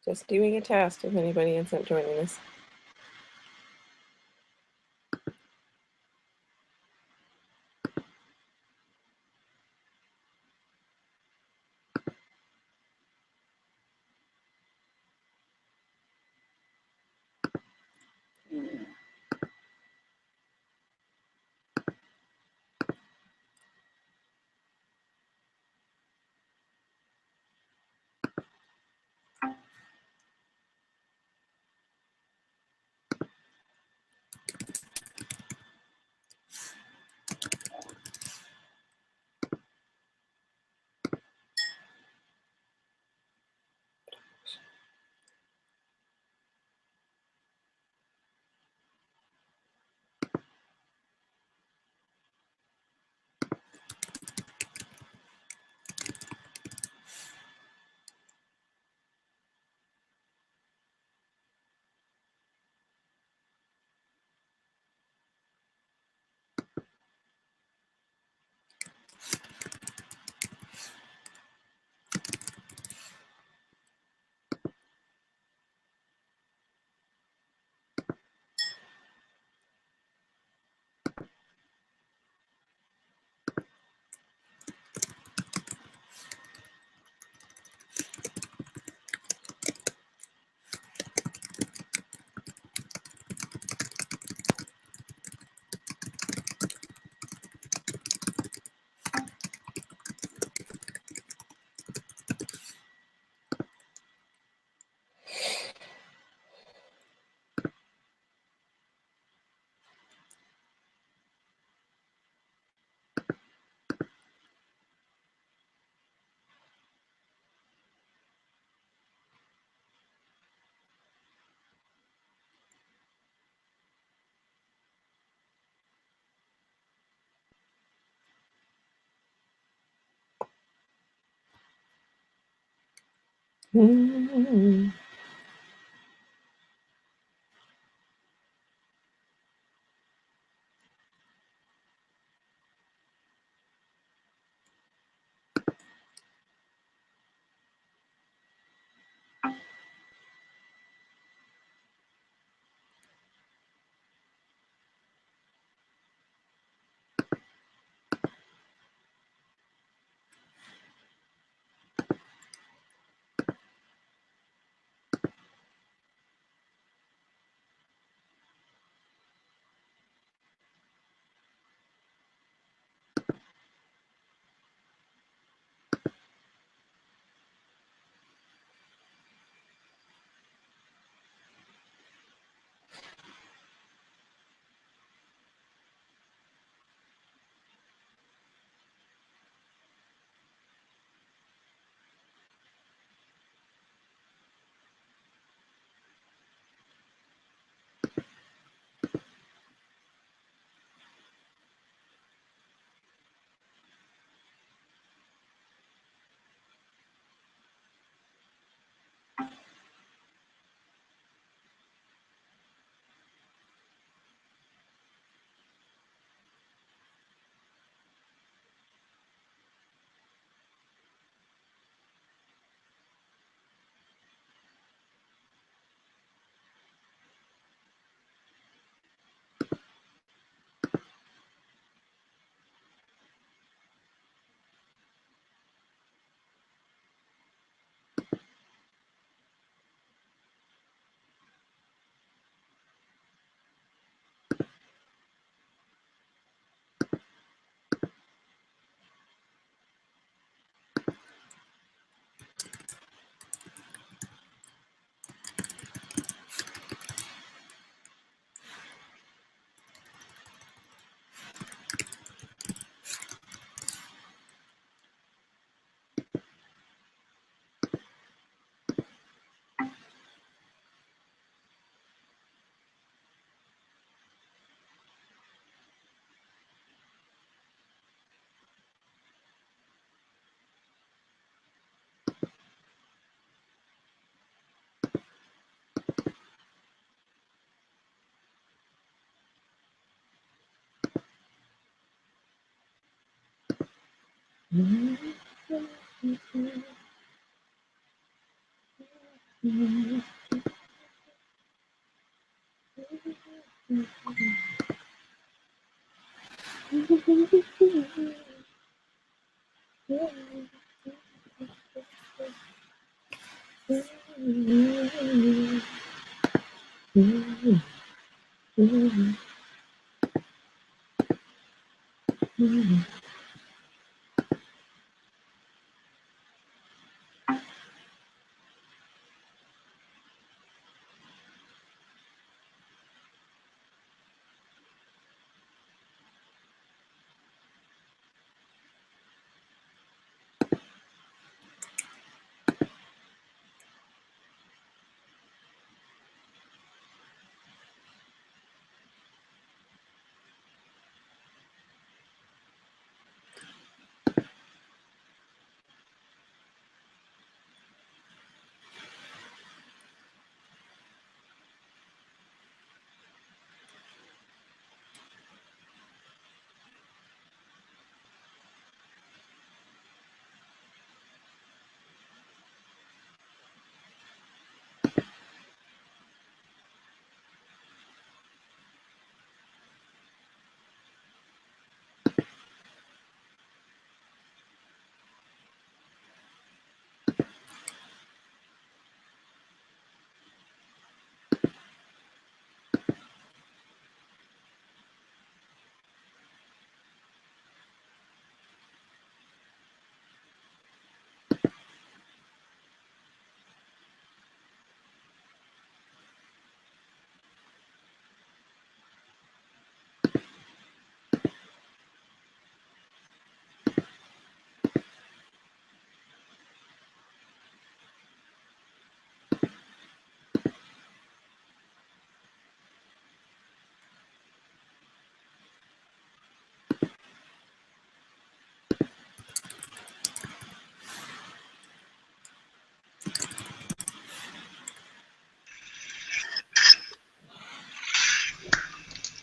Just doing a test if anybody ends up joining us. Mm-hmm.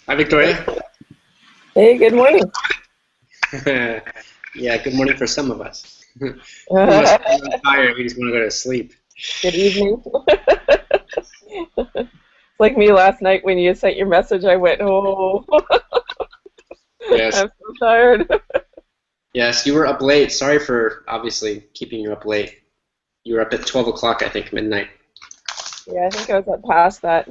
Hi, Victoria. Hey, good morning. Yeah, good morning for some of us. Some of us are tired. We just want to go to sleep. Good evening. It's like me last night when you sent your message. I went, oh, Yes. I'm so tired. Yes, you were up late. Sorry for obviously keeping you up late. You were up at 12 o'clock, I think, midnight. Yeah, I think I was up past that.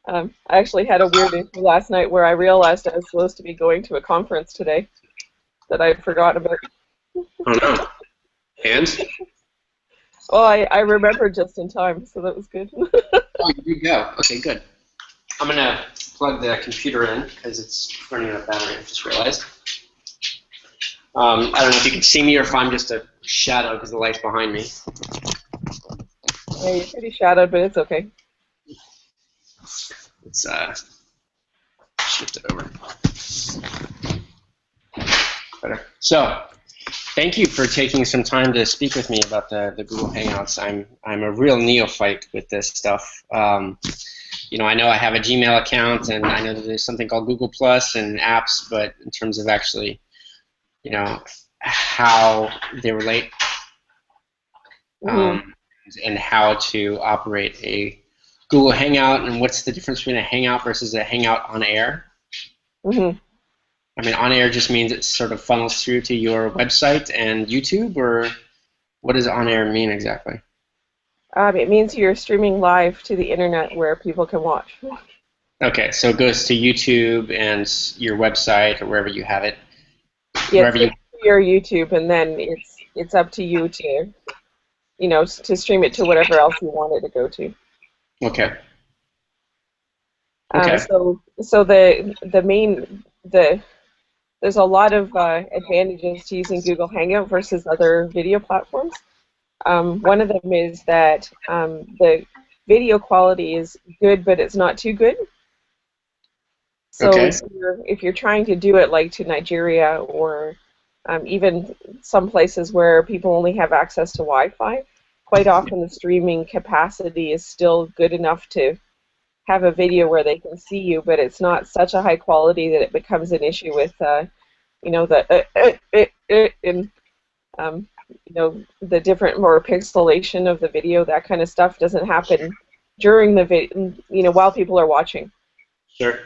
I actually had a weird issue last night where I realized I was supposed to be going to a conference today that I'd forgotten about. Oh, no. And? Well, I remembered just in time, so that was good. Oh, you go. Okay, good. I'm going to plug the computer in because it's running out of battery, I just realized. I don't know if you can see me or if I'm just a shadow because the light's behind me. Yeah, you're pretty shadowed, but it's okay. Let's shift it over. Better. So, thank you for taking some time to speak with me about the Google Hangouts. I'm a real neophyte with this stuff. I know I have a Gmail account, and I know that there's something called Google Plus and apps, but in terms of actually, how they relate Hmm. and how to operate a Google Hangout, and what's the difference between a Hangout versus a Hangout on air. Hmm. I mean, on air just means it sort of funnels through to your website and YouTube, or what does on air mean exactly? It means you're streaming live to the internet where people can watch. Okay, so it goes to YouTube and your website or wherever you have it, Yeah, it wherever you. streams to your YouTube, and then it's up to you to to stream it to whatever else you want it to go to. Okay. Um, Okay. so so the main the there's a lot of advantages to using Google Hangout versus other video platforms. One of them is that the video quality is good, but it's not too good. So Okay. if you're trying to do it like to Nigeria or even some places where people only have access to Wi-Fi, quite often the streaming capacity is still good enough to have a video where they can see you, but it's not such a high quality that it becomes an issue with the in the different more pixelation of the video, that kind of stuff doesn't happen during the while people are watching. Sure.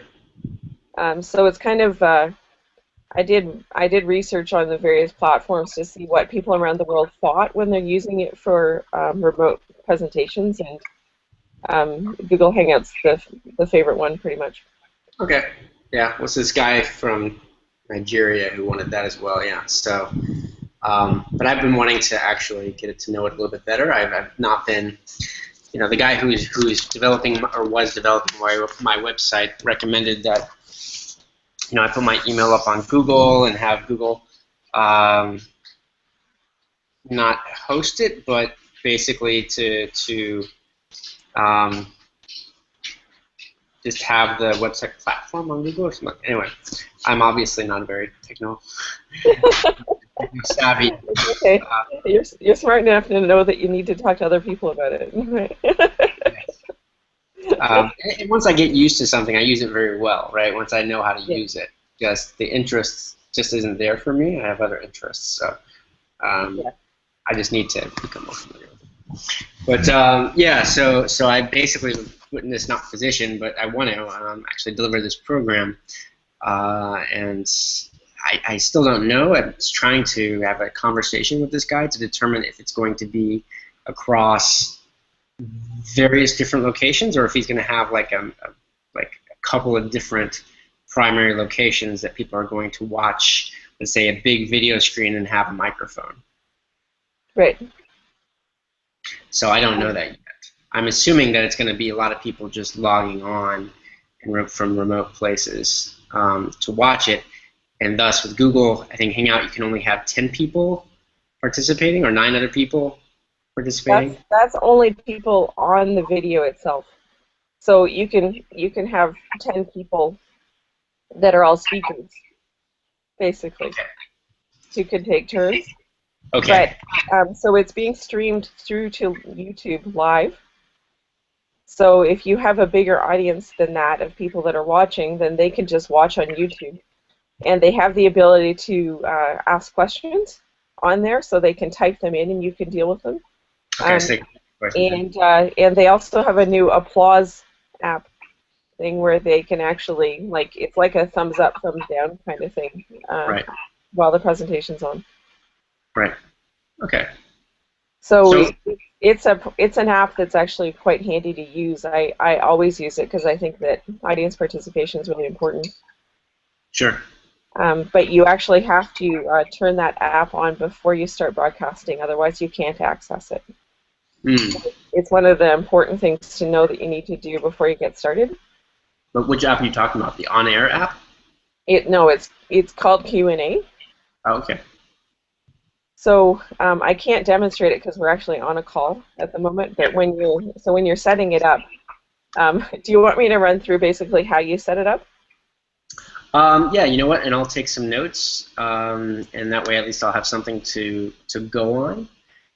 So it's kind of I did research on the various platforms to see what people around the world thought when they're using it for remote presentations, and Google Hangouts the favorite one pretty much. Okay. Yeah. What's this guy from Nigeria who wanted that as well? Yeah. So, but I've been wanting to actually get to know it a little bit better. I've not been, the guy who's developing or was developing my website recommended that, I put my email up on Google and have Google not host it, but basically to just have the website platform on Google or something. Anyway, I'm obviously not very techno savvy. Okay, you're smart enough to know that you need to talk to other people about it. And once I get used to something, I use it very well, right? Once I know how to use it, just the interest just isn't there for me. I have other interests, so I just need to become more familiar with it. But yeah, so I basically put in this not position, but I want to actually deliver this program, and I still don't know. I'm just trying to have a conversation with this guy to determine if it's going to be across various different locations, or if he's going to have like a couple of different primary locations that people are going to watch, let's say a big video screen and have a microphone. Right. So I don't know that yet. I'm assuming that it's going to be a lot of people just logging on from remote places to watch it, and thus with Google, I think Hangout you can only have 10 people participating or 9 other people participating. That's only people on the video itself. So you can have 10 people that are all speakers, basically, who could take turns. Okay. But so it's being streamed through to YouTube live. So if you have a bigger audience than that of people that are watching, then they can just watch on YouTube, and they have the ability to ask questions on there, so they can type them in and you can deal with them. Okay, and they also have a new applause app thing where they can actually, like, it's like a thumbs up, thumbs down kind of thing while the presentation's on. Right. Okay. So it's an app that's actually quite handy to use. I always use it because I think that audience participation is really important. Sure. But you actually have to turn that app on before you start broadcasting, otherwise you can't access it. It's one of the important things to know that you need to do before you get started. But which app are you talking about? The on-air app? No, it's called Q&A. Oh, okay. So I can't demonstrate it because we're actually on a call at the moment. But when you're setting it up, do you want me to run through basically how you set it up? Yeah, you know what? And I'll take some notes, and that way at least I'll have something to go on.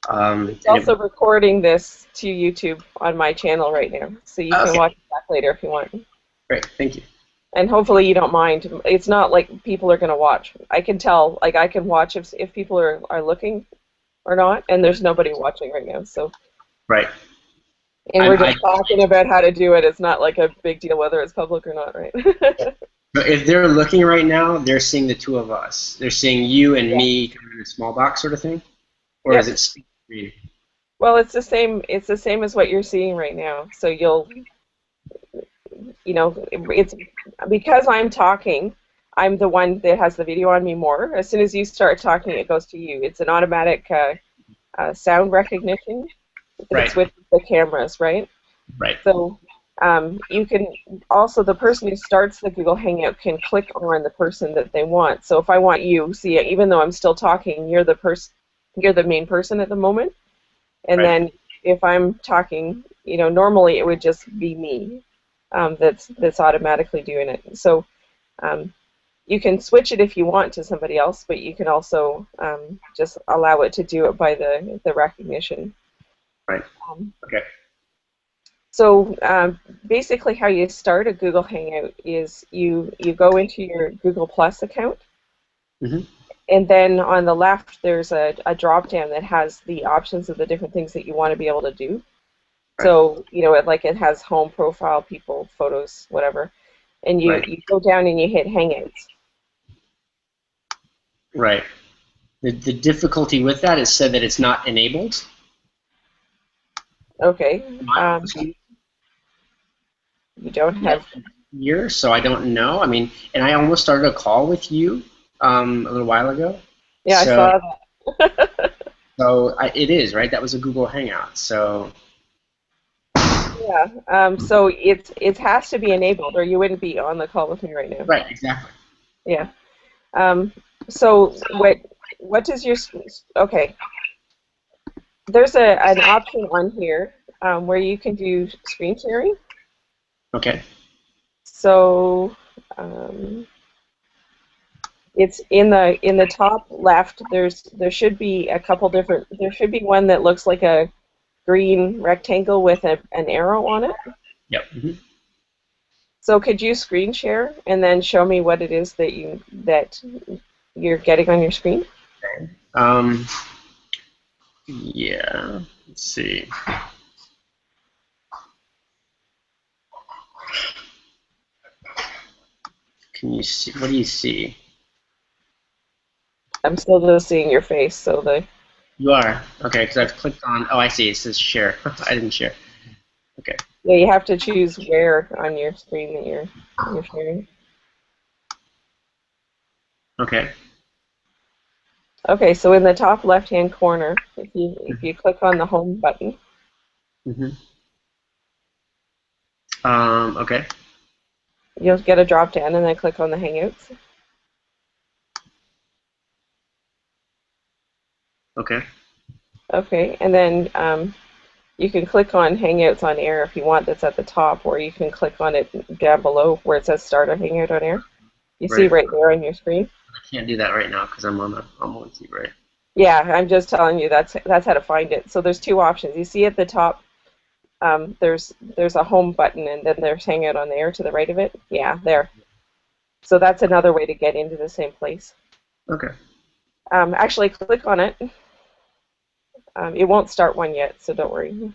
It's also recording this to YouTube on my channel right now, so you can watch it back later if you want. Great, thank you. And hopefully you don't mind. It's not like people are going to watch. I can tell, like I can watch if people are looking or not, and there's nobody watching right now. So. Right. And we're just talking about how to do it. It's not like a big deal whether it's public or not, right? But if they're looking right now, they're seeing the two of us. They're seeing you and me kind of in a small box sort of thing? Or is it screen? Well, it's the same as what you're seeing right now. So it's because I'm talking, I'm the one that has the video on me more. As soon as you start talking, it goes to you. It's an automatic sound recognition that switches the cameras, right? Right. So you can also, the person who starts the Google Hangout can click on the person that they want. So if I want you, see, even though I'm still talking, you're the main person at the moment. And then if I'm talking, normally it would just be me that's automatically doing it. So you can switch it if you want to somebody else, but you can also just allow it to do it by the recognition. Right. Okay. So basically how you start a Google Hangout is you go into your Google Plus account, And then on the left, there's a drop down that has the options of the different things that you want to be able to do. Right. So, it has home, profile, people, photos, whatever. And Right. you go down and you hit Hangouts. Right. The difficulty with that is said that it's not enabled. Okay. Not You don't have. here, so I don't know. I mean, and I almost started a call with you a little while ago. Yeah, I So, saw that. it is, right? That was a Google Hangout. So, Yeah. So it has to be enabled, or you wouldn't be on the call with me right now. right, exactly. Yeah. So what does your okay? There's an option on here where you can do screen sharing. Okay. So it's in the top left. There should be a couple different. There should be one that looks like a green rectangle with an arrow on it. Yep. Mm-hmm. So could you screen share and then show me what it is that you're getting on your screen? Um, yeah. Let's see. Can you see? What do you see? I'm still just seeing your face, so You are okay because I've clicked on. Oh, I see. It says share. I didn't share. Okay. yeah, you have to choose where on your screen that you're sharing. Okay. Okay, so in the top left-hand corner, if you click on the home button, Mm-hmm. Okay. you'll get a drop down and then click on the Hangouts. Okay. Okay, and then you can click on Hangouts on Air if you want. That's at the top, or you can click on it down below where it says Start a Hangout on Air. You see Right. right there on your screen. I can't do that right now because I'm with you, right? Yeah, I'm just telling you that's how to find it. So there's two options. You see at the top, there's a home button, and then there's Hangout on Air to the right of it. Yeah, there. So that's another way to get into the same place. Okay. Actually, click on it. It won't start one yet, so don't worry.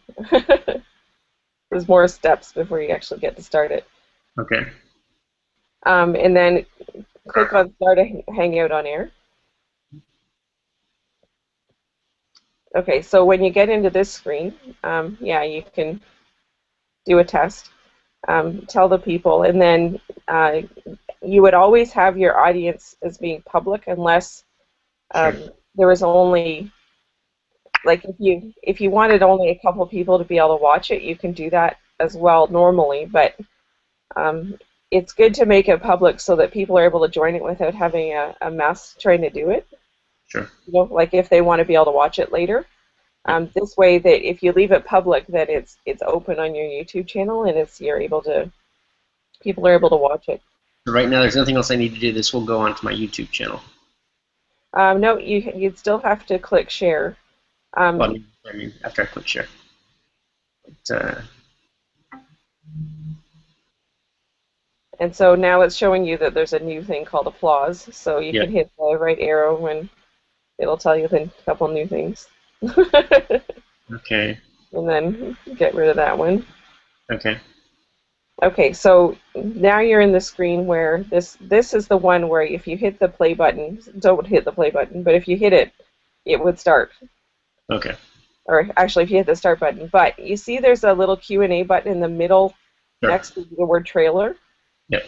There's more steps before you actually get to start it. Okay. And then click on Start a Hangout on Air. Okay, so when you get into this screen, yeah, you can do a test, tell the people, and then you would always have your audience as being public unless Sure. there was only, like if you wanted only a couple people to be able to watch it, you can do that as well normally, but it's good to make it public so that people are able to join it without having a mess trying to do it. Sure. Like if they want to be able to watch it later. This way, that if you leave it public, that it's open on your YouTube channel, and people are able to watch it. So right now, there's nothing else I need to do. This will go onto my YouTube channel. No, you'd still have to click share. Well, I mean, after I click share. But, and so now it's showing you that there's a new thing called applause. So you yeah. can hit the right arrow and it'll tell you a couple new things. Okay. And then get rid of that one. Okay. Okay, so now you're in the screen where this is the one where if you hit the play button, don't hit the play button, but if you hit it, it would start. Okay. Or actually, if you hit the start button. But you see there's a little Q&A button in the middle Sure. next to the word trailer? Yep.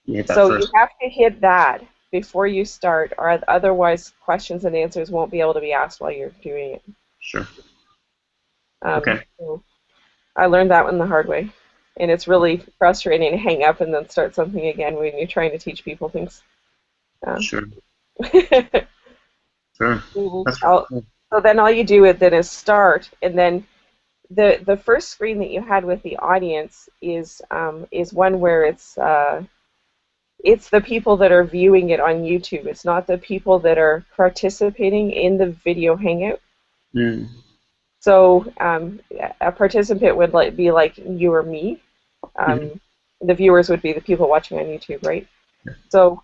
You hit that So first. you have to hit that before you start, or otherwise questions and answers won't be able to be asked while you're doing it. Sure. Okay. So I learned that one the hard way. And it's really frustrating to hang up and then start something again when you're trying to teach people things. Sure. Sure. That's So then all you do is start, and then the first screen that you had with the audience is one where it's the people that are viewing it on YouTube. It's not the people that are participating in the video hangout. Mm. So a participant would be like you or me. The viewers would be the people watching on YouTube, right? Yeah. So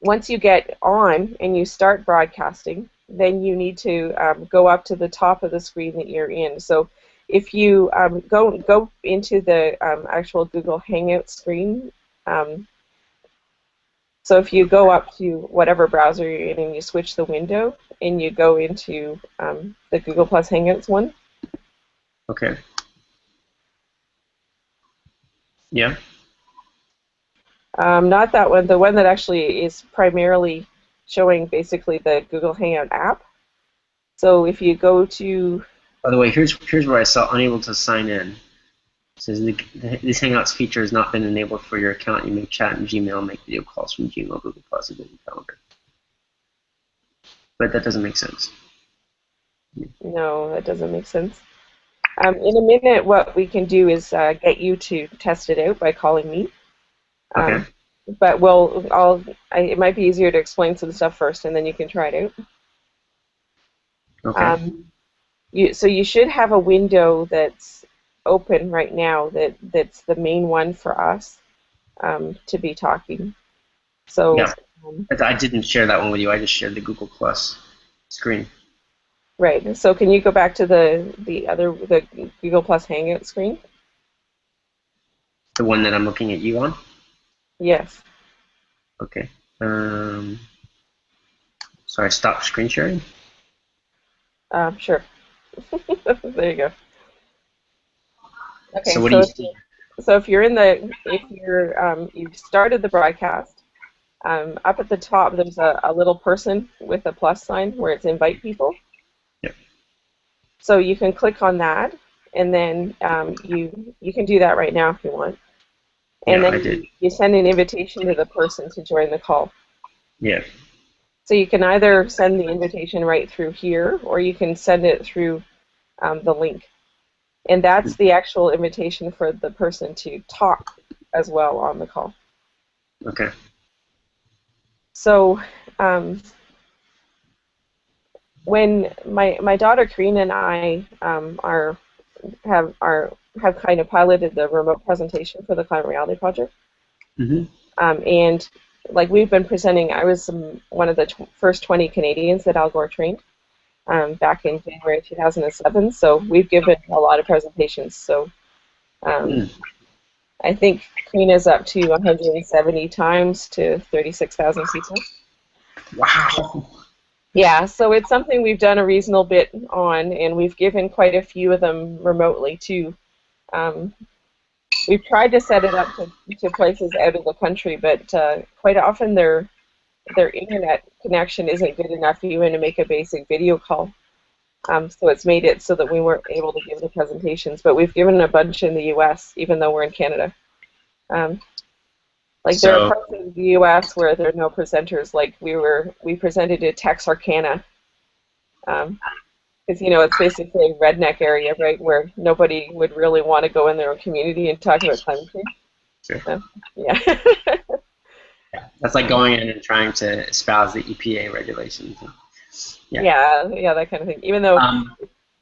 once you get on and you start broadcasting, then you need to go up to the top of the screen that you're in. So if you go into the actual Google Hangout screen, so if you go up to whatever browser you're in and you switch the window and you go into the Google Plus Hangouts one. Okay. Yeah. Not that one. The one that actually is primarily showing basically the Google Hangout app. So if you go to... By the way, here's where I saw unable to sign in. It says this Hangouts feature has not been enabled for your account. You may chat in Gmail, make video calls from Gmail, Google Plus, and Google Calendar. But that doesn't make sense. No, that doesn't make sense. In a minute, what we can do is get you to test it out by calling me. Okay. But it might be easier to explain some stuff first, and then you can try it out. Okay. So you should have a window that's open right now that's the main one for us to be talking. So yeah. I didn't share that one with you. I just shared the Google Plus screen. Right. So can you go back to the Google Plus Hangout screen? The one that I'm looking at you on? Yes. Okay. Sorry, stop screen sharing? Sure. There you go. Okay. So what do you see? So if you've started the broadcast, up at the top there's a little person with a plus sign where it's invite people. Yep. So you can click on that, and then you can do that right now if you want. And yeah, then I did. you send an invitation to the person to join the call. Yeah. So you can either send the invitation right through here, or you can send it through the link. And that's the actual invitation for the person to talk as well on the call. Okay. So when my daughter Karina and I have kind of piloted the remote presentation for the Climate Reality Project, and like we've been presenting, I was one of the first 20 Canadians that Al Gore trained back in January 2007. So we've given a lot of presentations. So I think Karina's up to 170 times to 36,000 people. Wow. Yeah, so it's something we've done a reasonable bit on, and we've given quite a few of them remotely too. We've tried to set it up to places out of the country, but quite often their internet connection isn't good enough even to make a basic video call. So it's made it so that we weren't able to give the presentations, but we've given a bunch in the U.S. even though we're in Canada. There are parts of the U.S. where there are no presenters. Like we presented at Texarkana, because it's basically a redneck area, right, where nobody would really want to go in their own community and talk about climate change. Sure. Yeah. Yeah. That's like going in and trying to espouse the EPA regulations. Yeah, that kind of thing. Even though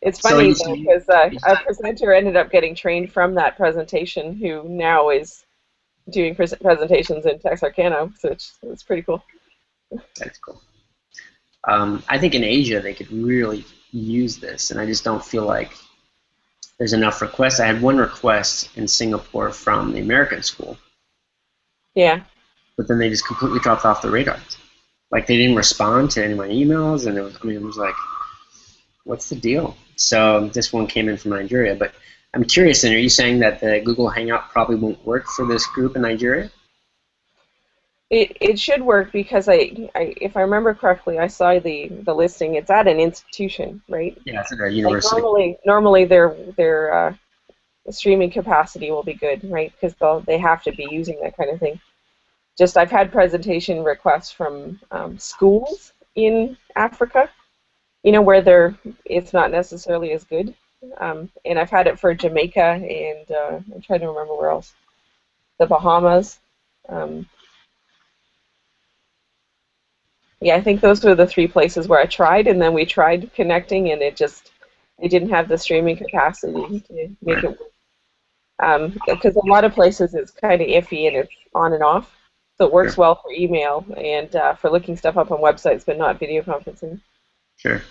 it's funny though, because a presenter ended up getting trained from that presentation, who now is doing presentations in Texarkana, so it's pretty cool. That's cool. I think in Asia they could really use this, and I just don't feel like there's enough requests. I had one request in Singapore from the American school. Yeah. But then they just completely dropped off the radar. Like they didn't respond to any of my emails, and it was like, what's the deal? So this one came in from Nigeria, but I'm curious, and are you saying that the Google Hangout probably won't work for this group in Nigeria? It should work because if I remember correctly, I saw the listing. It's at an institution, right? Yeah, it's at a university. Like normally their streaming capacity will be good, right? Because they have to be using that kind of thing. Just I've had presentation requests from schools in Africa, where it's not necessarily as good. And I've had it for Jamaica and I'm trying to remember where else. The Bahamas. Yeah, I think those were the 3 places where I tried, and then we tried connecting, and it didn't have the streaming capacity to make it work. Because a lot of places it's kind of iffy and it's on and off. So it works Sure. well for email and for looking stuff up on websites, but not video conferencing. Sure.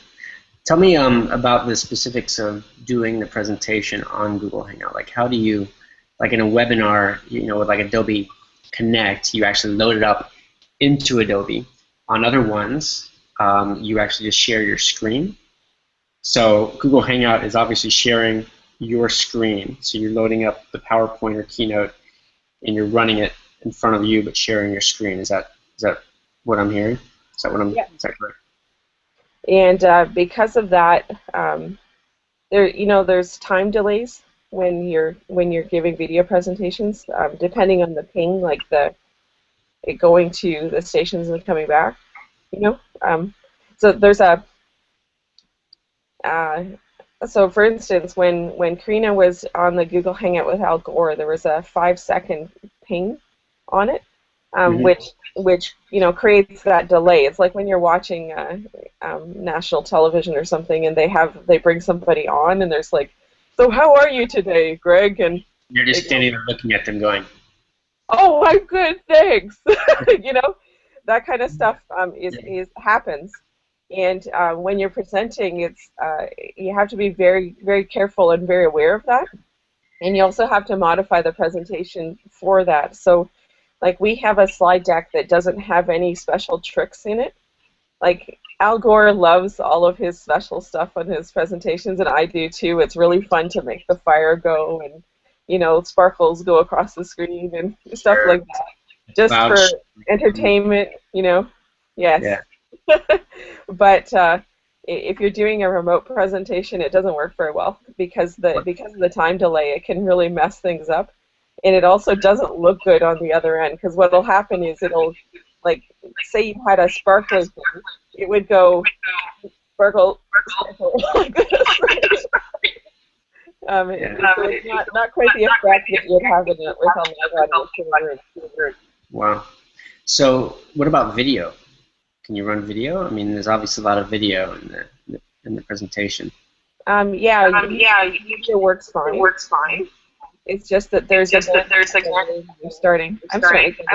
Tell me about the specifics of doing the presentation on Google Hangout. Like, how do you, like in a webinar, with like Adobe Connect, you actually load it up into Adobe. On other ones, you actually just share your screen. So Google Hangout is obviously sharing your screen. So you're loading up the PowerPoint or Keynote, and you're running it in front of you, but sharing your screen. Is that what I'm hearing? Is that what I'm? Yeah. Is that correct? And because of that, there's time delays when you're giving video presentations, depending on the ping, like it going to the stations and coming back. So there's a uh, so for instance, when Karina was on the Google Hangout with Al Gore, there was a 5-second ping on it, Mm-hmm. which creates that delay. It's like when you're watching national television or something, and they bring somebody on, and there's like, so how are you today, Greg? And You're just standing there looking at them going, oh, I'm good, thanks. That kind of stuff is happens. And when you're presenting, you have to be very, very careful and very aware of that. And you also have to modify the presentation for that. So, like, we have a slide deck that doesn't have any special tricks in it. Like, Al Gore loves all of his special stuff on his presentations, and I do too. It's really fun to make the fire go and, sparkles go across the screen and stuff like that. Just loud. for entertainment, yes. Yeah. But if you're doing a remote presentation, it doesn't work very well because of the time delay. It can really mess things up, and it also doesn't look good on the other end, because what'll happen is it'll, like, say you had a sparkler thing, it would go sparkle, sparkle like this. So it's not quite the effect that you'd have with a live audience in the room. Wow. So what about video? Can you run video? I mean, there's obviously a lot of video in the presentation. Video works fine. It's just that there's a you're starting. I'm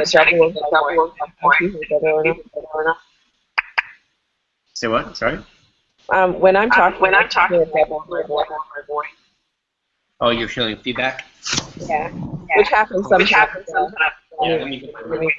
starting to double of more. Say what? Sorry. When I'm talking, a double of more. Oh, you're feeling feedback? Yeah. Which happens sometimes. Yeah, let me get my mic.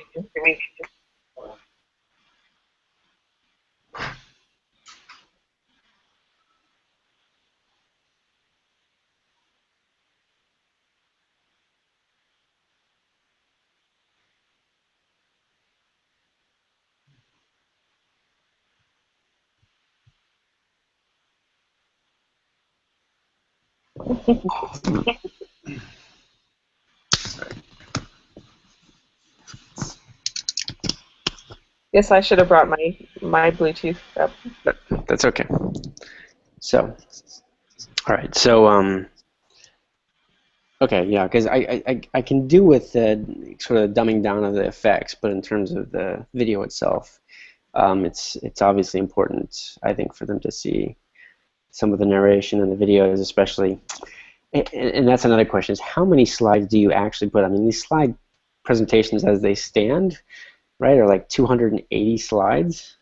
Yes, I should have brought my Bluetooth up. That's okay. So, all right. So, okay, yeah, because I can do with the sort of dumbing down of the effects, but in terms of the video itself, it's obviously important, I think, for them to see some of the narration in the videos, especially. And that's another question: is how many slides do you actually put? I mean, these slide presentations as they stand, right, are like 280 slides.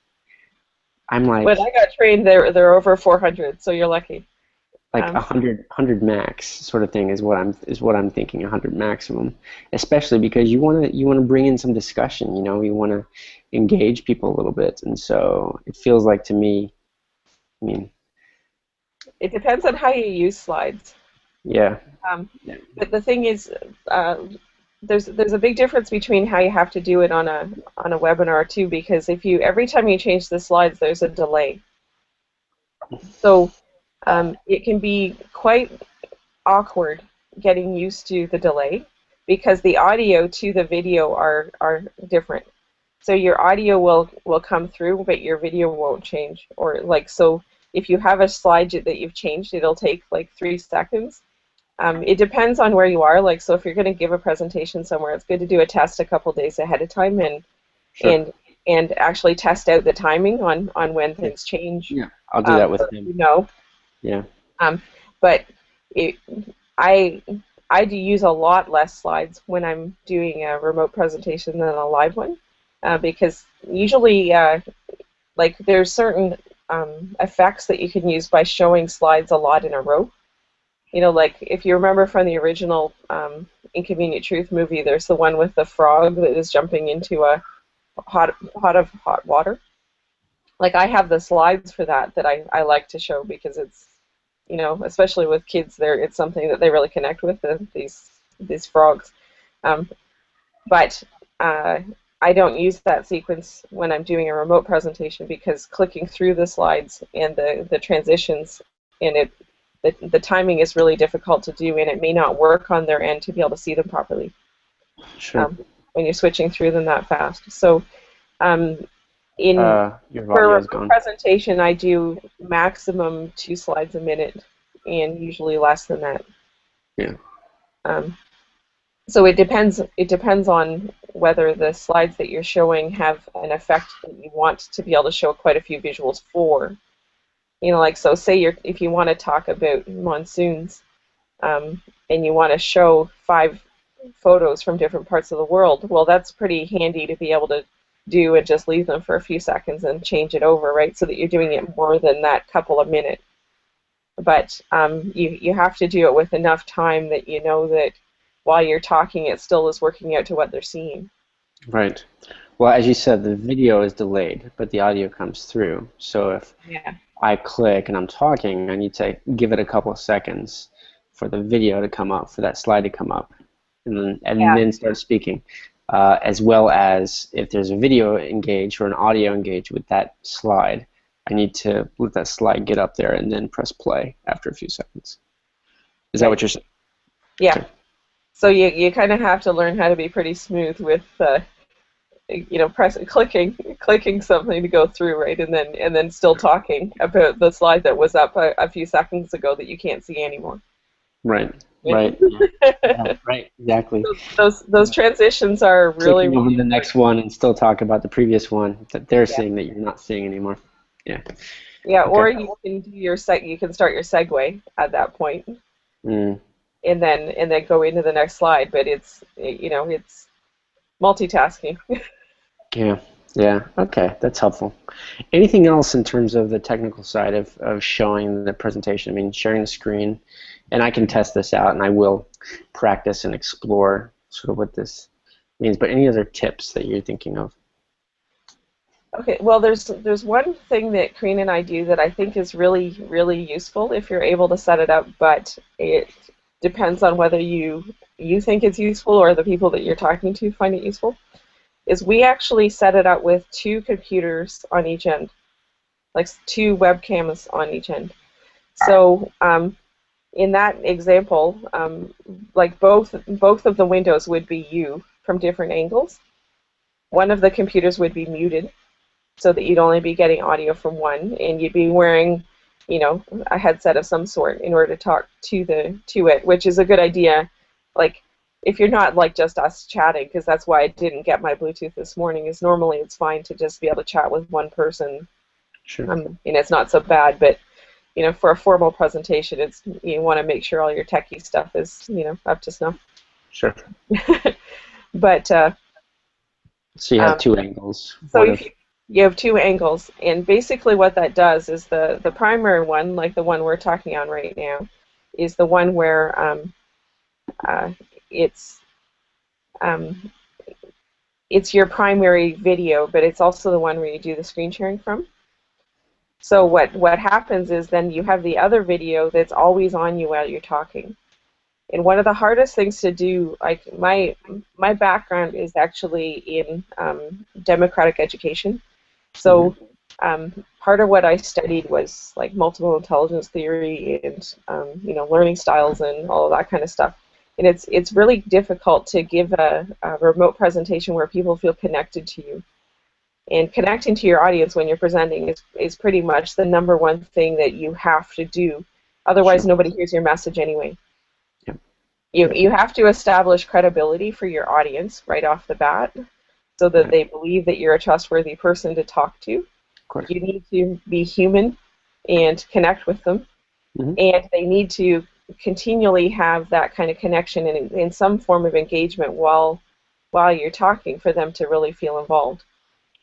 I'm like, when I got trained, they're over 400, so you're lucky. Like 100 max sort of thing is what I'm thinking, 100 maximum, especially because you want to bring in some discussion, you want to engage people a little bit, and so it feels like to me, I mean, it depends on how you use slides. Yeah. But the thing is, there's a big difference between how you have to do it on a webinar too, because every time you change the slides, there's a delay. So it can be quite awkward getting used to the delay, because the audio to the video are different. So your audio will come through, but your video won't change. Or so if you have a slide that you've changed, it'll take like 3 seconds. It depends on where you are. So if you're going to give a presentation somewhere, it's good to do a test a couple days ahead of time and actually test out the timing on when things change. Yeah, I'll do that with him. Yeah. But I do use a lot less slides when I'm doing a remote presentation than a live one, because usually, like, there's certain effects that you can use by showing slides a lot in a row. You know, like if you remember from the original Inconvenient Truth movie, there's the one with the frog that is jumping into a hot water. Like, I have the slides for that I like to show because it's, you know, especially with kids, it's something that they really connect with, these frogs. Um, but I don't use that sequence when I'm doing a remote presentation because clicking through the slides and the transitions in it, the timing is really difficult to do, and it may not work on their end to be able to see them properly. Sure. When you're switching through them that fast. So um, Your for a audio is remote gone. presentation, I do maximum 2 slides a minute, and usually less than that. Yeah. So it depends. It depends on whether the slides that you're showing have an effect that you want to be able to show quite a few visuals for. You know, like, so say if you want to talk about monsoons, and you want to show 5 photos from different parts of the world, well, that's pretty handy to be able to do and just leave them for a few seconds and change it over, right? So that you're doing it more than that couple of minutes. But you have to do it with enough time that you know that while you're talking, it still is working out to what they're seeing. Right. Well, as you said, the video is delayed, but the audio comes through. So if I click and I'm talking, I need to give it a couple of seconds for the video to come up, for that slide to come up, and then start speaking. As well as if there's a video engaged or an audio engaged with that slide, I need to let that slide get up there and then press play after a few seconds. Is that what you're saying? Yeah. Okay. So you kind of have to learn how to be pretty smooth with you know, clicking something to go through, right, and then still talking about the slide that was up a few seconds ago that you can't see anymore. Right. Right. Yeah, right. Exactly. Those transitions are really, Clicking over really the next one and still talk about the previous one that they're seeing that you're not seeing anymore. Yeah. Yeah, Okay. or you can do you can start your segue at that point, and then go into the next slide. But it's multitasking. Yeah. Yeah. Okay. That's helpful. Anything else in terms of the technical side of showing the presentation? I mean, sharing the screen, and I can test this out, and I will practice and explore sort of what this means. But any other tips that you're thinking of? Okay, well, there's one thing that Karina and I do that I think is really, really useful if you're able to set it up, but it depends on whether you think it's useful or the people that you're talking to find it useful, is we actually set it up with 2 computers on each end, like 2 webcams on each end. So in that example, like both of the windows would be you from different angles. One of the computers would be muted, so that you'd only be getting audio from one, and you'd be wearing, you know, a headset of some sort in order to talk to it, which is a good idea. Like, if you're not like just us chatting, because that's why I didn't get my Bluetooth this morning, is normally it's fine to just be able to chat with one person. Sure. And it's not so bad, but you know, for a formal presentation, you want to make sure all your techie stuff is, you know, up to snuff. Sure. But so you have 2 angles. So you have 2 angles, and basically what that does is the primary one, like the one we're talking on right now, is the one where it's your primary video, but it's also the one where you do the screen sharing from. So what happens is then you have the other video that's always on you while you're talking. And one of the hardest things to do, like my background is actually in democratic education. So part of what I studied was like multiple intelligence theory and you know, learning styles and all of that kind of stuff. And it's really difficult to give a remote presentation where people feel connected to you. And connecting to your audience when you're presenting is pretty much the #1 thing that you have to do. Otherwise, nobody hears your message anyway. Yep. You have to establish credibility for your audience right off the bat so that they believe that you're a trustworthy person to talk to. Of course. You need to be human and connect with them. And they need to continually have that kind of connection and in some form of engagement while you're talking for them to really feel involved.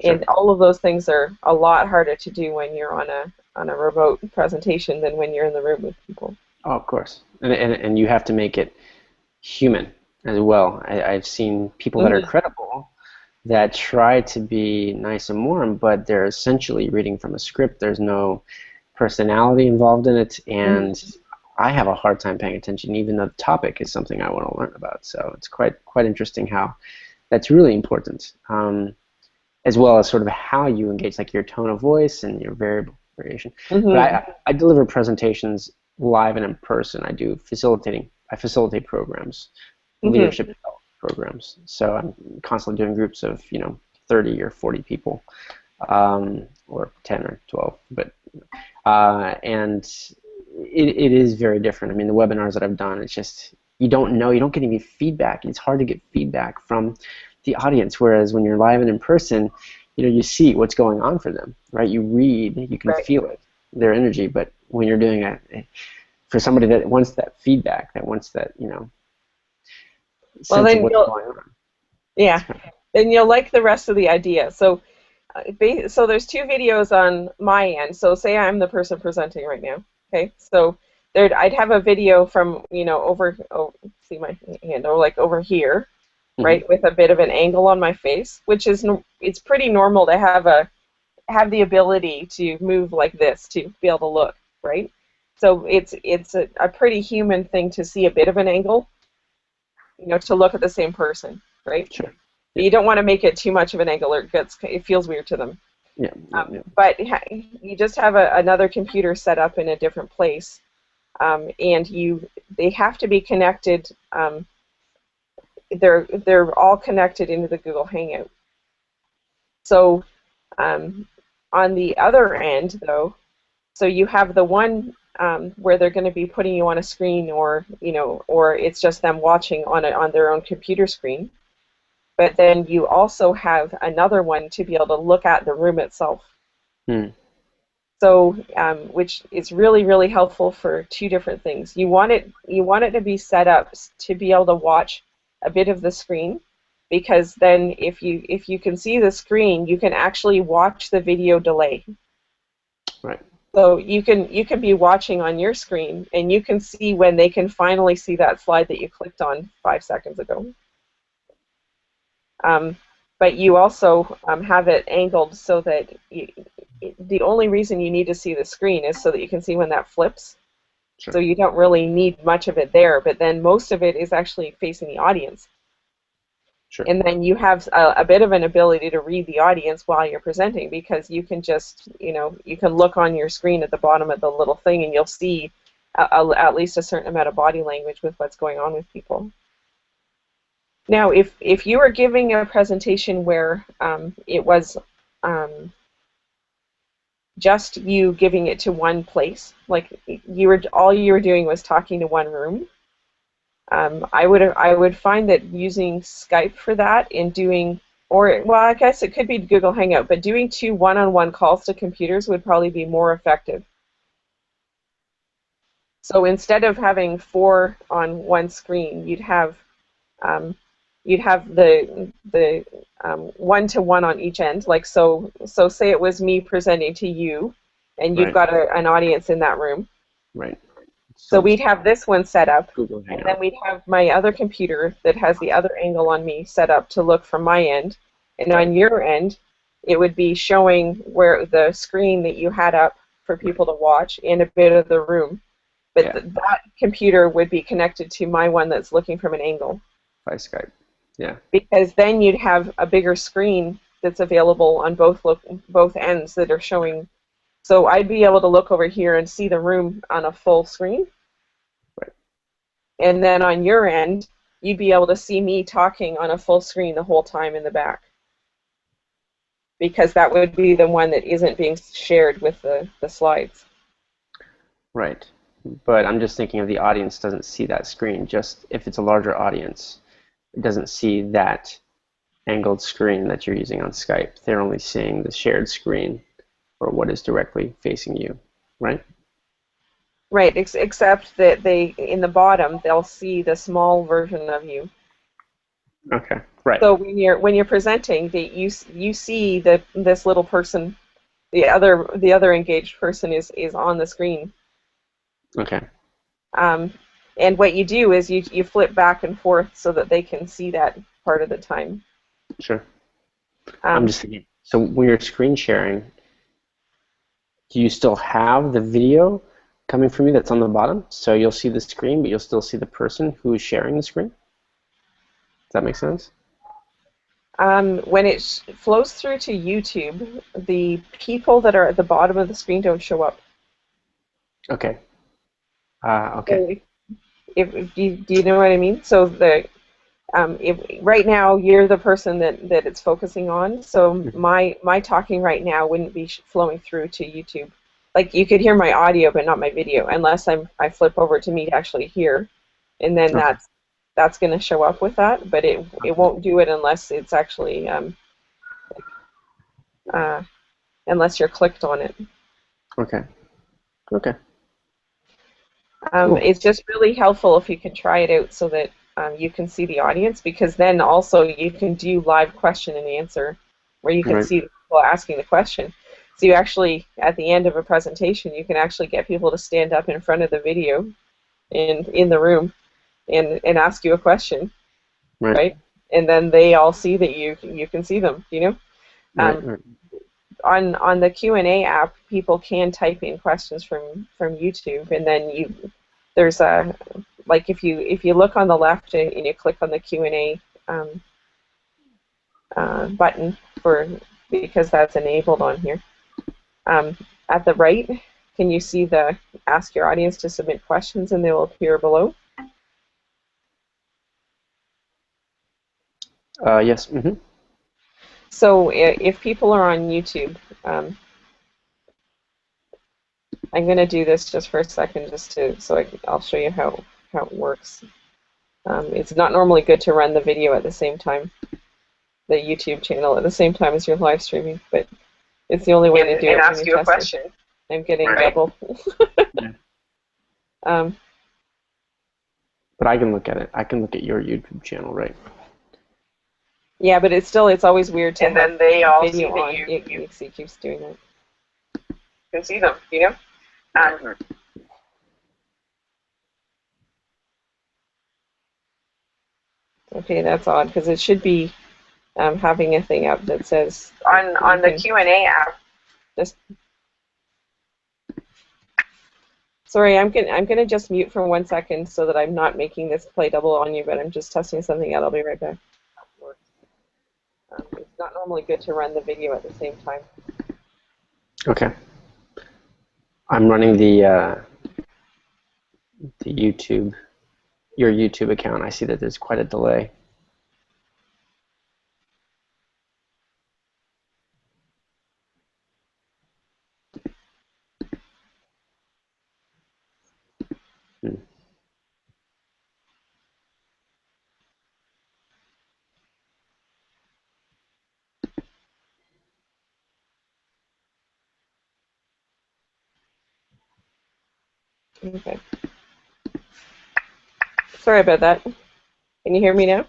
Sure. And all of those things are a lot harder to do when you're on a remote presentation than when you're in the room with people. Oh, of course. And you have to make it human as well. I've seen people that are credible that try to be nice and warm, but they're essentially reading from a script. There's no personality involved in it, and I have a hard time paying attention, even though the topic is something I want to learn about. So it's quite interesting how that's really important, as well as sort of how you engage, like your tone of voice and your variation. But I deliver presentations live and in person. I facilitate programs, leadership development programs. So I'm constantly doing groups of 30 or 40 people, or 10 or 12. But and it is very different. I mean, the webinars that I've done, it's just you don't get any feedback. It's hard to get feedback from the audience. Whereas when you're live and in person, you see what's going on for them, right? You read, you can feel it, their energy. But when you're doing for somebody that wants that feedback, that wants that, sense of what's going on. Yeah, and you'll like the rest of the idea. So there's two videos on my end. So say I'm the person presenting right now. Okay, so I'd have a video from see my hand, or like over here, right, with a bit of an angle on my face, which is it's pretty normal to have the ability to move like this to be able to look, right? So it's a pretty human thing to see a bit of an angle, to look at the same person, right? Sure. But you don't want to make it too much of an angle, or it feels weird to them. Yeah. But you just have another computer set up in a different place, and they have to be connected. They're all connected into the Google Hangout. So on the other end, though, so you have the one where they're going to be putting you on a screen, or it's just them watching on their own computer screen. But then you also have another one to be able to look at the room itself. So, which is really, really helpful for two different things. You want it to be set up to be able to watch a bit of the screen, because then if you can see the screen, you can actually watch the video delay. Right. So you can be watching on your screen, and you can see when they can finally see that slide that you clicked on 5 seconds ago. But you also have it angled so that the only reason you need to see the screen is so that you can see when that flips. Sure. So you don't really need much of it there, but then most of it is actually facing the audience. Sure. And then you have a bit of an ability to read the audience while you're presenting, because you can just, you can look on your screen at the bottom of the little thing, and you'll see at least a certain amount of body language with what's going on with people. Now, if you were giving a presentation where it was just you giving it to one place, like all you were doing was talking to one room, I would find that using Skype for that and I guess it could be Google Hangout, but doing 2 one-on-one calls to computers would probably be more effective. So instead of having 4 on one screen, you'd have the one-to-one on each end. Like so say it was me presenting to you, and you've got an audience in that room. Right. So we'd have this one set up, and then we'd have my other computer that has the other angle on me set up to look from my end, and on your end, it would be showing where the screen that you had up for people to watch in a bit of the room, but that computer would be connected to my one that's looking from an angle. By Skype. Yeah. Because then you'd have a bigger screen that's available on both ends that are showing. So I'd be able to look over here and see the room on a full screen. Right. And then on your end, you'd be able to see me talking on a full screen the whole time in the back. Because that would be the one that isn't being shared with the slides. Right. But I'm just thinking of the audience doesn't see that screen. Just if it's a larger audience, it doesn't see that angled screen that you're using on Skype. They're only seeing the shared screen, or what is directly facing you, right? Right, except that they in the bottom they'll see the small version of you. Okay, right. So when you're presenting, you see that this little person, the other engaged person is on the screen. Okay, Um, and what you do is you flip back and forth so that they can see that part of the time. sure. I'm Um, just thinking. So when you're screen sharing, do you still have the video coming from you that's on the bottom? So you'll see the screen, but you'll still see the person who is sharing the screen? Does that make sense? when it flows through to YouTube, the people that are at the bottom of the screen don't show up. Okay. Okay. So do you know what I mean? So if right now you're the person that it's focusing on, so Mhm. my talking right now wouldn't be flowing through to YouTube. Like you could hear my audio but not my video unless I flip over to me to actually hear, and then Okay. that's going to show up with that, but it Okay. won't do it unless it's actually uh, unless you're clicked on it. Okay. Okay. Cool. It's just really helpful if you can try it out so that you can see the audience, because then also you can do live question and answer where you can Right. see the people asking the question. So you actually, at the end of a presentation, you can actually get people to stand up in front of the video in the room and ask you a question, Right. right? And then they all see that you can see them, you know? Right. Um, Right. on the Q&A app, people can type in questions from YouTube, and then there's a, like if you look on the left and you click on the Q&A button for, because that's enabled on here. At the right, can you see the ask your audience to submit questions, and they will appear below? Yes. Mm-hmm. So if people are on YouTube, um, I'm going to do this just for a second, just to I'll show you how it works. It's not normally good to run the video at the same time, the YouTube channel at the same time as you're live streaming, but it's the only way to do it. And ask you a question. I'm getting Right. double. Yeah. um, But I can look at it. I can look at your YouTube channel, right? yeah, but it's always weird to And have then they all see video that on. you It keeps doing that. can see them, you know? Um, Okay, that's odd because it should be having a thing up that says on the Q&A app. just. Sorry, I'm gonna just mute for 1 second so that I'm not making this play double on you, but I'm just testing something out. I'll be right back. It's not normally good to run the video at the same time. Okay. I'm running the YouTube, your YouTube account. I see that there's quite a delay. Hmm. Okay. Sorry about that. Can you hear me now?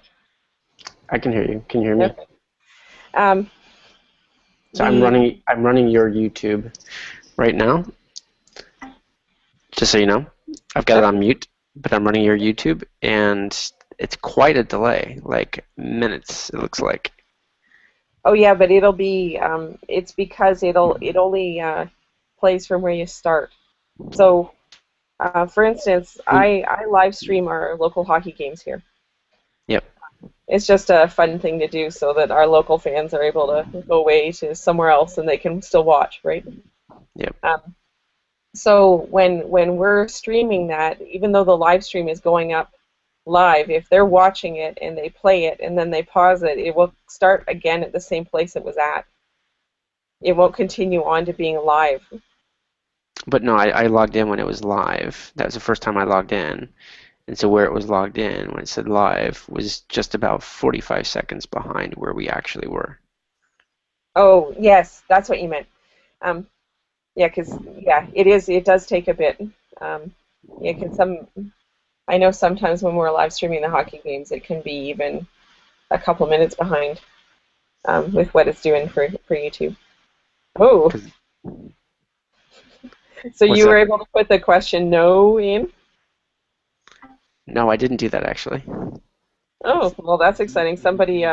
I can hear you. Can you hear me? Okay. Um, So the I'm running your YouTube right now. Just so you know, I've got it on okay. mute, but I'm running your YouTube, and it's quite a delay, like minutes. It looks like. Oh yeah, but it'll be it's because it only plays from where you start. So for instance, I live stream our local hockey games here. Yep. It's just a fun thing to do so that our local fans are able to go away to somewhere else and they can still watch, right? Yep. Um, so when we're streaming that, even though the live stream is going up live, if they're watching it and they play it and then they pause it, it will start again at the same place it was at. It won't continue on to being live. But no, I logged in when it was live. That was the first time I logged in. And so where it was logged in, when it said live, was just about 45 seconds behind where we actually were. Oh yes, that's what you meant. Um, yeah, because yeah, it is. It does take a bit. Yeah, I know sometimes when we're live streaming the hockey games, it can be even a couple minutes behind with what it's doing for YouTube. Oh, 'Cause- so What's you were that? able to put the question no in? No, I didn't do that actually. Oh, well, that's exciting. Somebody,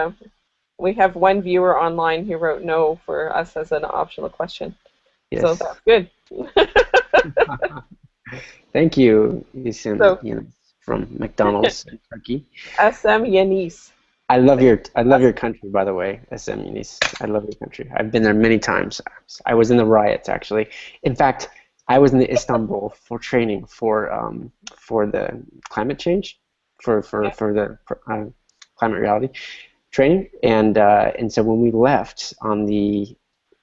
we have one viewer online who wrote no for us as an optional question. So Yes. that's good. Thank you, Isim, So from McDonald's in Turkey. SM Yanis. I love your country, by the way, SM Yunis. I love your country. I've been there many times. I was in the riots actually. In fact, I was in Istanbul for training for the climate change, for the climate reality training, and so when we left on the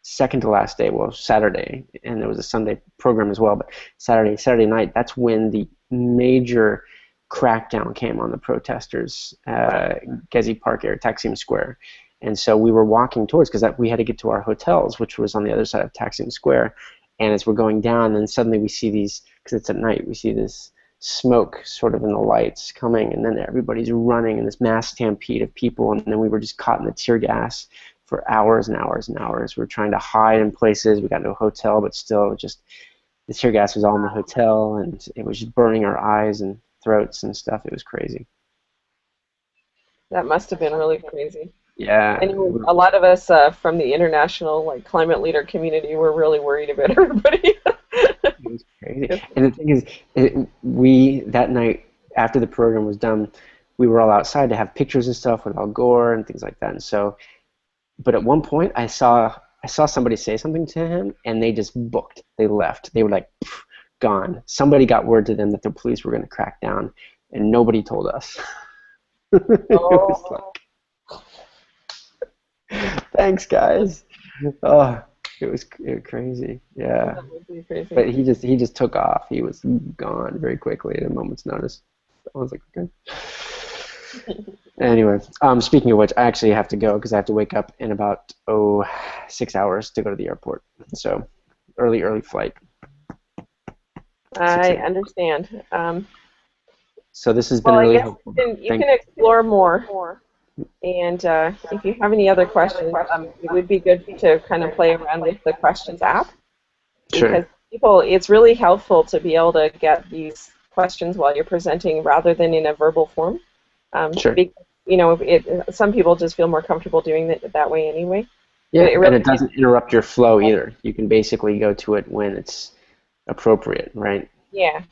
second to last day, well, Saturday, and there was a Sunday program as well, but Saturday night, that's when the major crackdown came on the protesters, Gezi Park area, Taksim Square. And so we were walking towards, because we had to get to our hotels, which was on the other side of Taksim Square. And as we're going down, then suddenly we see these, because it's at night, we see this smoke sort of in the lights coming, and then everybody's running in this mass stampede of people, and then we were just caught in the tear gas for hours and hours and hours. We were trying to hide in places. We got into a hotel, but still, just the tear gas was all in the hotel, and it was just burning our eyes and throats and stuff. It was crazy. That must have been really crazy. Yeah, And a lot of us from the international climate leader community were really worried about everybody. it was crazy. And the thing is, we that night after the program was done, we were all outside to have pictures and stuff with Al Gore and things like that. And so, but at one point, I saw somebody say something to him, and they just booked. They left. They were like gone. Somebody got word to them that the police were going to crack down, and nobody told us. It was Oh, like, thanks, guys. Oh, it was crazy. Yeah, that would be crazy. but he just took off. He was gone very quickly at a moment's notice. I was like, okay. Anyway, speaking of which, I actually have to go because I have to wake up in about 6 hours to go to the airport. So early flight. 6 I a.m. understand. So this has been Well, I really guess helpful. you Thank can explore more. And if you have any other questions, it would be good to kind of play around with the questions app Sure, because it's really helpful to be able to get these questions while you're presenting rather than in a verbal form. sure. Because, some people just feel more comfortable doing it that way anyway. But Yeah, it and really it doesn't interrupt your flow either. You can basically go to it when it's appropriate, right? yeah.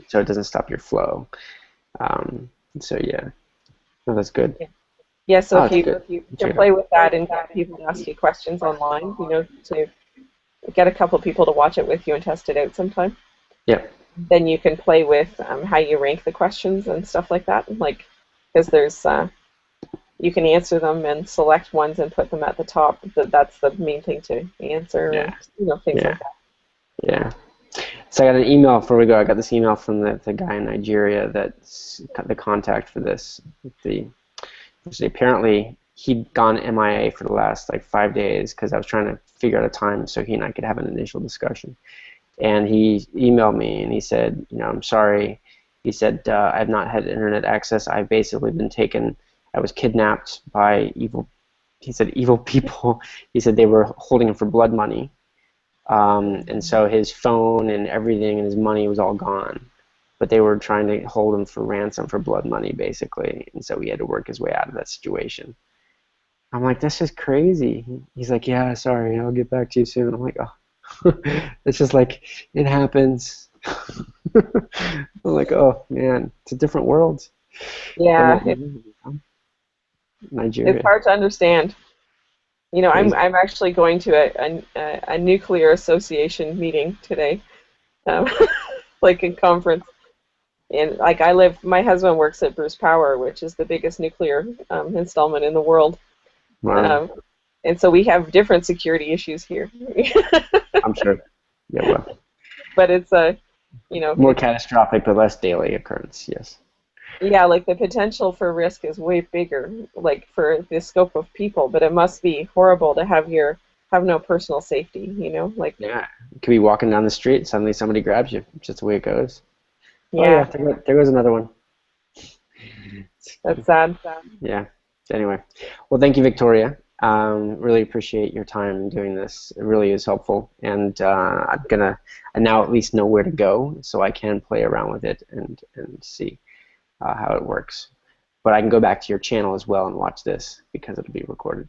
So it doesn't stop your flow. Um, so yeah, no, that's good. Yeah, so Oh, if it's you good. can Check it play out. with that and get people to ask you questions online, to get a couple of people to watch it with you and test it out sometime. Yeah, Then you can play with how you rank the questions and stuff like that. Like, because you can answer them and select ones and put them at the top. That's the main thing to answer, and yeah, things yeah, like that. yeah. So I got an email before we go. I got this email from the guy in Nigeria that's the contact for this. So apparently he'd gone MIA for the last like 5 days because I was trying to figure out a time so he and I could have an initial discussion. And he emailed me and he said, I'm sorry. He said, I have not had internet access. I've basically been taken. I was kidnapped by he said, evil people. He said they were holding him for blood money. And so his phone and everything and his money was all gone. But they were trying to hold him for ransom for blood money, basically. And so he had to work his way out of that situation. I'm like, that's just crazy. He's like, yeah, sorry, I'll get back to you soon. I'm like, oh, it's just like, it happens. I'm like, oh, man, it's a different world than Yeah, what we live in, it's Nigeria. hard to understand. I'm Crazy. I'm actually going to a nuclear association meeting today, um, like a conference. And like my husband works at Bruce Power, which is the biggest nuclear installment in the world. Wow, Um, and so we have different security issues here. I'm sure. Yeah, well, But it's more catastrophic, but less daily occurrence, yes. yeah, like the potential for risk is way bigger, like for the scope of people. But it must be horrible to have no personal safety. Like Yeah, you could be walking down the street, suddenly somebody grabs you. It's just the way it goes. Oh yeah, Yeah, there goes another one. that's sad. Yeah. Anyway, well, thank you, Victoria. Really appreciate your time doing this. It really is helpful, and I now at least know where to go, so I can play around with it and see how it works. But I can go back to your channel as well and watch this because it'll be recorded,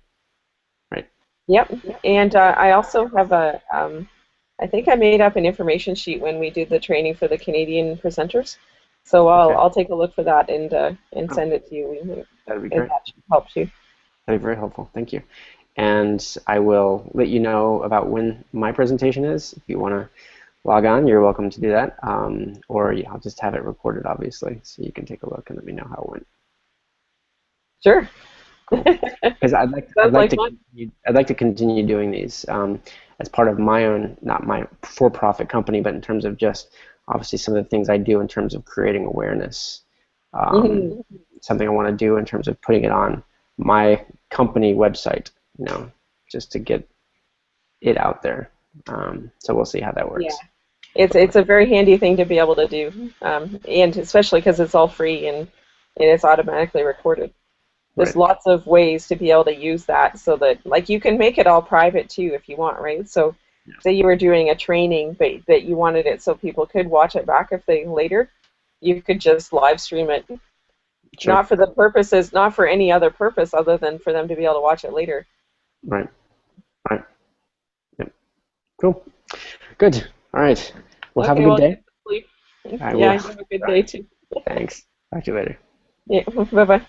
right? Yep. And I also have I think I made up an information sheet when we did the training for the Canadian presenters. So Okay. I'll take a look for that and Oh, send it to you. that'd be If great. that should help you. That'd be very helpful. Thank you. And I will let you know about when my presentation is. If you want to log on, you're welcome to do that. Or I'll just have it recorded, obviously, so you can take a look and let me know how it went. Sure. Cool. Because Sounds like fun. I'd like to continue doing these as part of my own, not my for-profit company, but in terms of just obviously some of the things I do in terms of creating awareness. Hmm. Something I want to do in terms of putting it on my company website, just to get it out there. So we'll see how that Yeah. works. It's a very handy thing to be able to do, and especially because it's all free and it's automatically recorded. There's Right. lots of ways to be able to use that so that, like, you can make it all private too if you want, right? So Yeah. say you were doing a training but that you wanted it so people could watch it back if they later, you could just live stream it, Sure. not for the purposes, not for any other purpose other than for them to be able to watch it later. Right. Right. Yep. Cool. Good. All right. Well, have a Okay, good well, day. get to sleep. I Yeah, will. you have a good day too. Thanks. Talk to you later. Yeah, bye-bye.